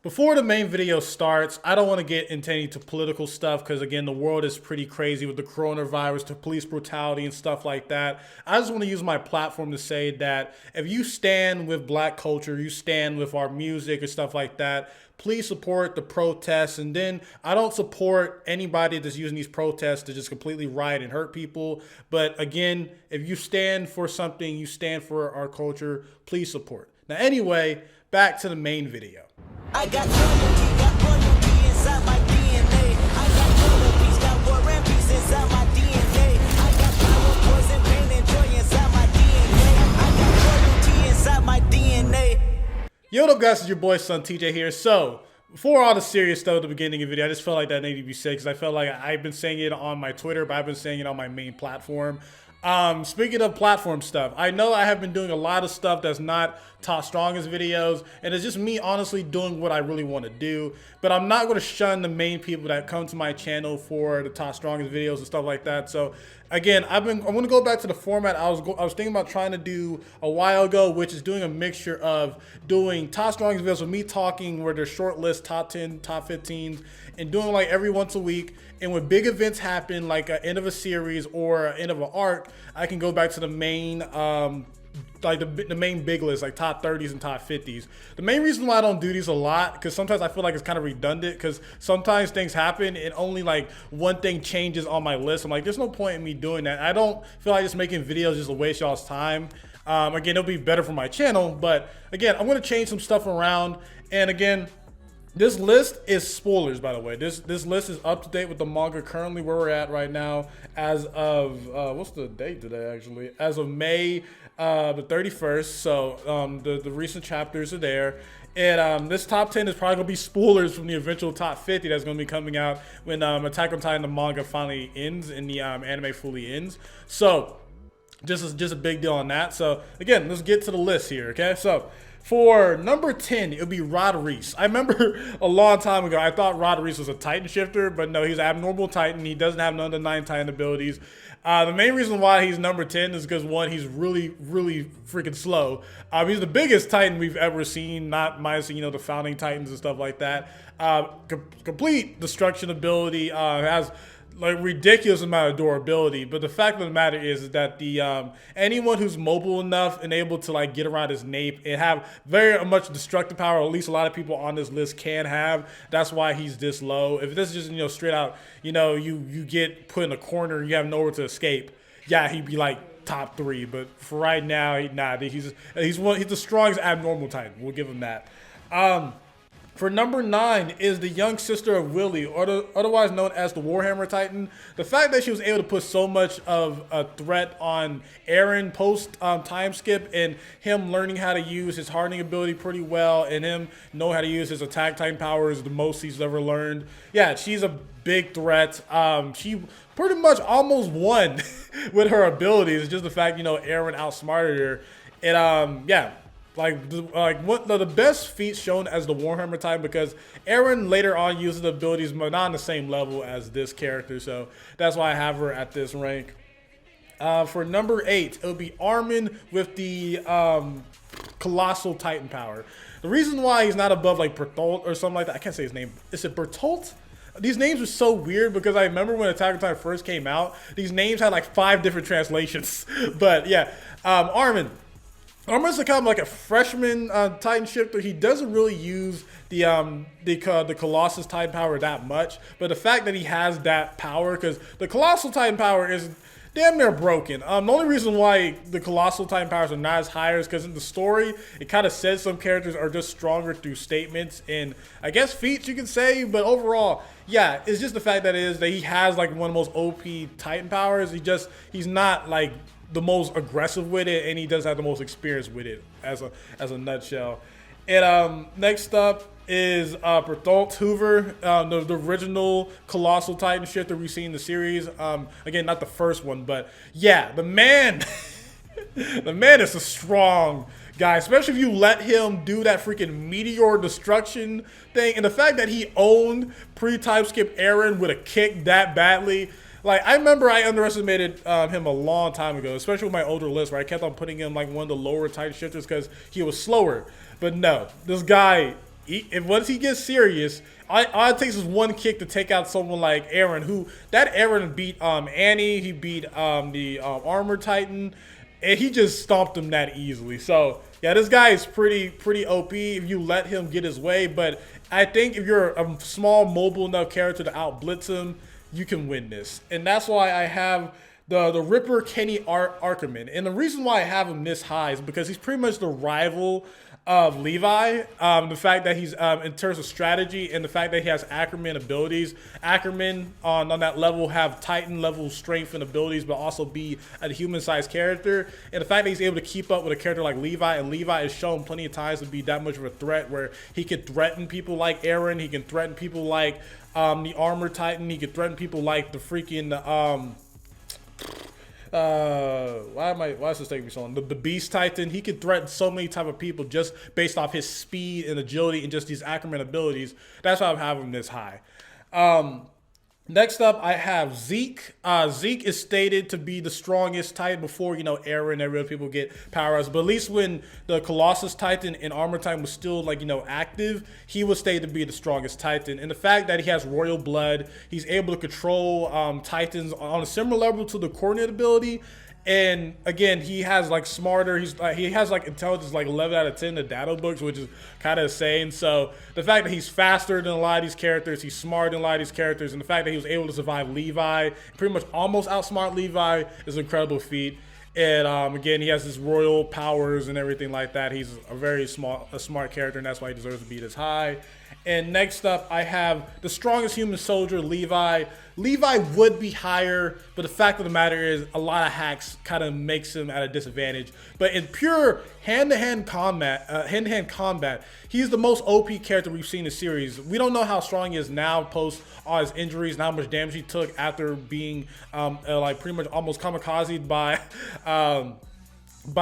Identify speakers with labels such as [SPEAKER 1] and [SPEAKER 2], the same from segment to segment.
[SPEAKER 1] Before the main video starts, I don't want to get into any political stuff because, again, the world is pretty crazy with the coronavirus, to police brutality and stuff like that. I just want to use my platform to say that if you stand with black culture, you stand with our music and stuff like that, please support the protests. And then I don't support anybody that's using these protests to just completely riot and hurt people. But again, if you stand for something, you stand for our culture, please support. Now, anyway, back to the main video.
[SPEAKER 2] I got loyalty, got royalty inside my DNA. I got loyalty, got war and peace inside my DNA. I got power, poison, pain, and joy inside my DNA. I got royalty inside my DNA.
[SPEAKER 1] Yo, what up, guys? It's your boy SonTj here. So, before all the serious stuff at the beginning of the video, I just felt like that needed to be said because I felt like I've been saying it on my Twitter, but I've been saying it on my main platform. Speaking of platform stuff, I know I have been doing a lot of stuff that's not Top Strongest videos, and it's just me honestly doing what I really want to do. But I'm not going to shun the main people that come to my channel for the Top Strongest videos and stuff like that. So again, I'm going to go back to the format I was thinking about trying to do a while ago, which is doing a mixture of doing Top Strongest videos with me talking where there's short lists, top 10, top 15s, and doing like every once a week. And when big events happen, like an end of a series or an end of an arc, I can go back to the main, like the main big list, like top 30s and top 50s. The main reason why I don't do these a lot, because sometimes I feel like it's kind of redundant, because sometimes things happen and only like one thing changes on my list. I'm like, there's no point in me doing that. I don't feel like just making videos just to waste y'all's time. Again, it'll be better for my channel, but again, I'm going to change some stuff around. And again, this list is spoilers, by the way. This list is up to date with the manga currently where we're at right now as of, what's the date today actually? As of May the 31st. So the recent chapters are there. And this top 10 is probably going to be spoilers from the eventual top 50 that's going to be coming out when Attack on Titan, the manga finally ends and the anime fully ends. So just a big deal on that. So again, let's get to the list here, okay? So for number 10, it would be Reese. I remember a long time ago, I thought Reese was a Titan shifter, but no, he's an abnormal Titan. He doesn't have none of the 9 Titan abilities. The main reason why he's number 10 is because, one, he's really freaking slow. He's the biggest Titan we've ever seen, not minus, you know, the founding Titans and stuff like that. Complete destruction ability, has like ridiculous amount of durability, but the fact of the matter is that the anyone who's mobile enough and able to like get around his nape and have very much destructive power, or at least a lot of people on this list can have. That's why he's this low. If this is just, you know, straight out, you know, you get put in a corner and you have nowhere to escape, yeah, he'd be like top 3. But for right now, he's the strongest abnormal Titan. We'll give him that. For number 9 is the young sister of Willie, or otherwise known as the Warhammer Titan. The fact that she was able to put so much of a threat on Eren post time skip, and him learning how to use his hardening ability pretty well, and him know how to use his attack Titan power is the most he's ever learned. Yeah, she's a big threat. She pretty much almost won with her abilities. It's just the fact, you know, Eren outsmarted her. And yeah. One of the best feats shown as the Warhammer Titan, because Eren later on uses the abilities but not on the same level as this character, so that's why I have her at this rank. For number 8, it'll be Armand with the colossal Titan power. The reason why he's not above like Bertolt or something like that, I can't say his name. Is it Bertolt? These names are so weird because I remember when Attack on Titan first came out, these names had like 5 different translations. But yeah, Armand's kind of like a freshman Titan shifter. He doesn't really use the Colossus Titan power that much, but the fact that he has that power, because the Colossal Titan power is damn near broken. The only reason why the Colossal Titan powers are not as high is because in the story, it kind of says some characters are just stronger through statements and I guess feats you could say, but overall, yeah, it's just the fact that he has like one of the most OP Titan powers. He's not like the most aggressive with it, and he does have the most experience with it as a nutshell. And next up is Bertolt Hoover, the original Colossal Titan shifter we've seen in the series. Again, not the first one, but yeah, the man, the man is a strong guy, especially if you let him do that freaking meteor destruction thing. And the fact that he owned pre-time skip Eren with a kick that badly. Like, I remember I underestimated him a long time ago, especially with my older list, where I kept on putting him like one of the lower Titan shifters because he was slower. But no, this guy once he gets serious, all it takes is one kick to take out someone like Eren. Eren beat Annie, he beat the Armor Titan, and he just stomped him that easily. So yeah, this guy is pretty OP if you let him get his way. But I think if you're a small, mobile enough character to out blitz him, you can win this, and that's why I have the Ripper Kenny Ackerman. And the reason why I have him this high is because he's pretty much the rival of Levi. The fact that he's in terms of strategy, and the fact that he has Ackerman abilities. Ackerman on that level have Titan level strength and abilities, but also be a human-sized character. And the fact that he's able to keep up with a character like Levi, and Levi is shown plenty of times to be that much of a threat, where he could threaten people like Eren, he can threaten people like the Armor Titan, he could threaten people like the freaking why is this taking me so long? The Beast Titan. He can threaten so many type of people just based off his speed and agility and just these Ackerman abilities. That's why I have him this high. Next up, I have Zeke. Zeke is stated to be the strongest Titan before, Eren and every other people get power-ups. But at least when the Colossus Titan and Armor Titan was still, active, he was stated to be the strongest Titan. And the fact that he has royal blood, he's able to control Titans on a similar level to the coordinate ability. And again, he has smarter. He has intelligence 11 out of 10 in the data books, which is kind of insane. So the fact that he's faster than a lot of these characters, he's smarter than a lot of these characters, and the fact that he was able to survive Levi, pretty much almost outsmart Levi, is an incredible feat. And again, he has his royal powers and everything like that. He's a very smart character, and that's why he deserves to be this high. And next up, I have the strongest human soldier, Levi. Levi would be higher, but the fact of the matter is a lot of hacks kind of makes him at a disadvantage. But in pure hand-to-hand combat, he's the most OP character we've seen in the series. We don't know how strong he is now post all his injuries and how much damage he took after being pretty much almost kamikazed by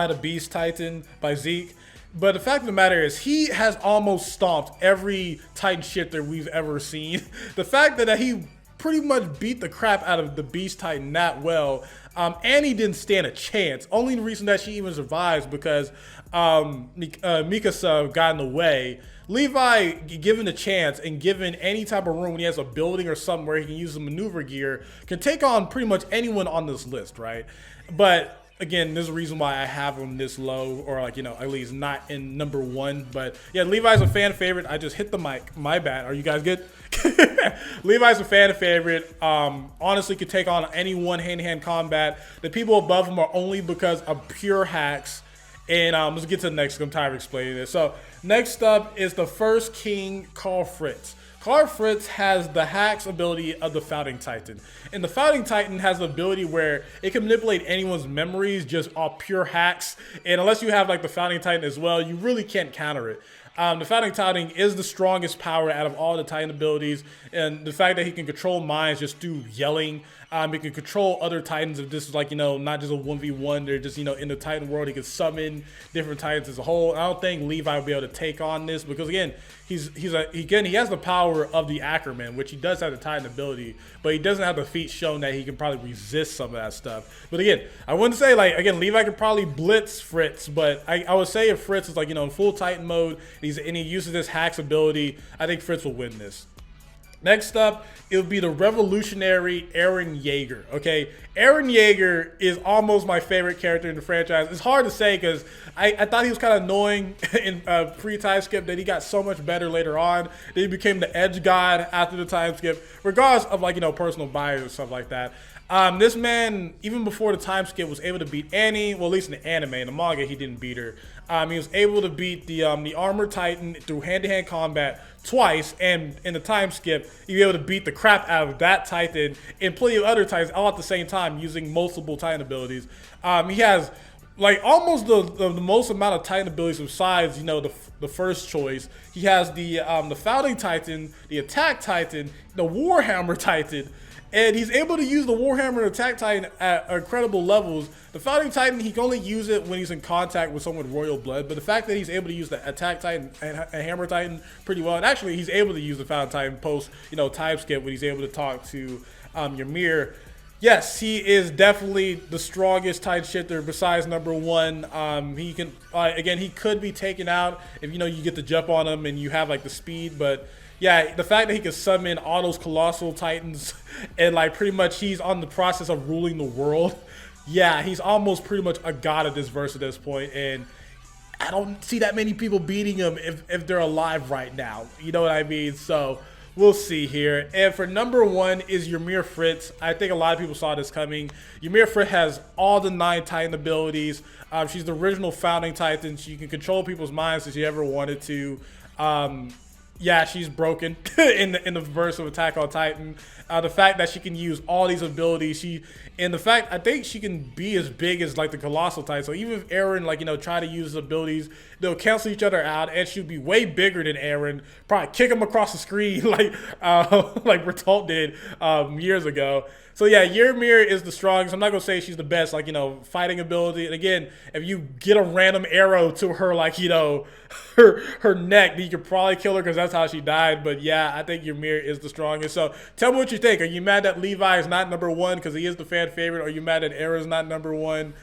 [SPEAKER 1] the Beast Titan, by Zeke. But the fact of the matter is, he has almost stomped every Titan shifter we've ever seen. The fact that he pretty much beat the crap out of the Beast Titan that well. Annie didn't stand a chance. Only the reason that she even survives because Mikasa got in the way. Levi, given a chance and given any type of room when he has a building or something where he can use the maneuver gear, can take on pretty much anyone on this list, right? But again, there's a reason why I have him this low, or at least not in number 1. But yeah, Levi's a fan favorite. I just hit the mic. My bad. Are you guys good? Levi's a fan favorite. Honestly, could take on anyone hand-to-hand combat. The people above him are only because of pure hacks. And let's get to the next. I'm tired of explaining this. So next up is the first king, Fritz. Fritz has the hacks ability of the Founding Titan. And the Founding Titan has the ability where it can manipulate anyone's memories just off pure hacks. And unless you have the Founding Titan as well, you really can't counter it. The Founding Titan is the strongest power out of all the Titan abilities. And the fact that he can control minds just through yelling. He can control other Titans if this is not just a 1v1. They're just, in the Titan world, he can summon different Titans as a whole. I don't think Levi will be able to take on this because again, he has the power of the Ackerman, which he does have the Titan ability, but he doesn't have the feat shown that he can probably resist some of that stuff. But again, I wouldn't say Levi could probably blitz Fritz, but I would say if Fritz is in full Titan mode and he uses this hacks ability, I think Fritz will win this. Next up, it would be the revolutionary Eren Jaeger. Okay, Eren Jaeger is almost my favorite character in the franchise. It's hard to say because I thought he was kind of annoying in pre-time skip, that he got so much better later on. Then he became the edge god after the time skip, regardless of personal bias or stuff like that. This man, even before the time skip, was able to beat Annie. Well, at least in the anime. In the manga, he didn't beat her. He was able to beat the Armor Titan through hand-to-hand combat twice, and in the time skip, he was able to beat the crap out of that Titan and plenty of other Titans all at the same time using multiple Titan abilities. He has almost the most amount of Titan abilities besides the first choice. He has the Founding Titan, the Attack Titan, the Warhammer Titan. And he's able to use the Warhammer and Attack Titan at incredible levels. The Founding Titan, he can only use it when he's in contact with someone with royal blood. But the fact that he's able to use the Attack Titan and Hammer Titan pretty well, and actually he's able to use the Founding Titan post time skip when he's able to talk to Ymir. Yes, he is definitely the strongest Titan shifter besides number one. He can again, he could be taken out if you get the jump on him and you have like the speed, but yeah, the fact that he can summon all those colossal Titans and like pretty much he's on the process of ruling the world. Yeah, he's almost pretty much a god of this verse at this point, and I don't see that many people beating him if they're alive right now. You know what I mean? So we'll see here. And for number one is your Merefritz. I think a lot of people saw this coming. Your Merefritz has all the 9 Titan abilities. She's the original founding Titan. She can control people's minds if she ever wanted to. Yeah, she's broken in the verse of Attack on Titan. The fact that she can use all these abilities, and the fact I think she can be as big as like the Colossal Titan. So even if Eren try to use his abilities, they'll cancel each other out, and she'll be way bigger than Eren. Probably kick him across the screen like Bertolt did years ago. So yeah, Ymir is the strongest. I'm not gonna say she's the best, fighting ability. And again, if you get a random arrow to her, her neck, you could probably kill her because that's how she died. But yeah, I think Ymir is the strongest. So tell me what you think. Are you mad that Levi is not number one because he is the fan favorite? Or are you mad that Eren's not number one?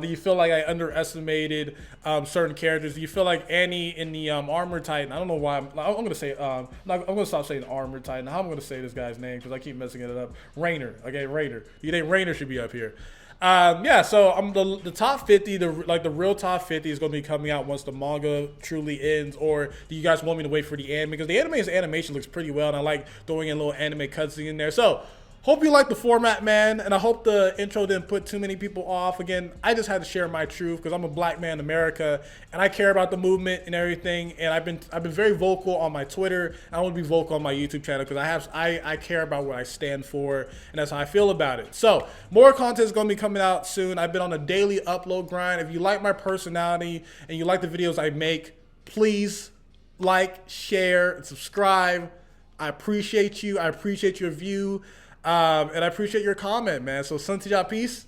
[SPEAKER 1] Do you feel like I underestimated certain characters? Do you feel like Annie in the Armor Titan? I don't know why. I'm gonna say I'm gonna stop saying Armor Titan. How am I gonna say this guy's name because I keep messing it up? Rainer. Okay, Rainer. You think Rainer should be up here? Yeah. So the top 50, the real top 50 is gonna be coming out once the manga truly ends. Or do you guys want me to wait for the anime? Because the anime's animation looks pretty well, and I like throwing in little anime cutscenes in there. So. Hope you like the format, man, and I hope the intro didn't put too many people off. Again, I just had to share my truth because I'm a black man in America, and I care about the movement and everything. And I've been very vocal on my Twitter. And I want to be vocal on my YouTube channel because I care about what I stand for, and that's how I feel about it. So more content is going to be coming out soon. I've been on a daily upload grind. If you like my personality and you like the videos I make, please like, share, and subscribe. I appreciate you. I appreciate your view. And I appreciate your comment, man. So, SonTj, peace.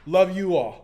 [SPEAKER 1] Love you all.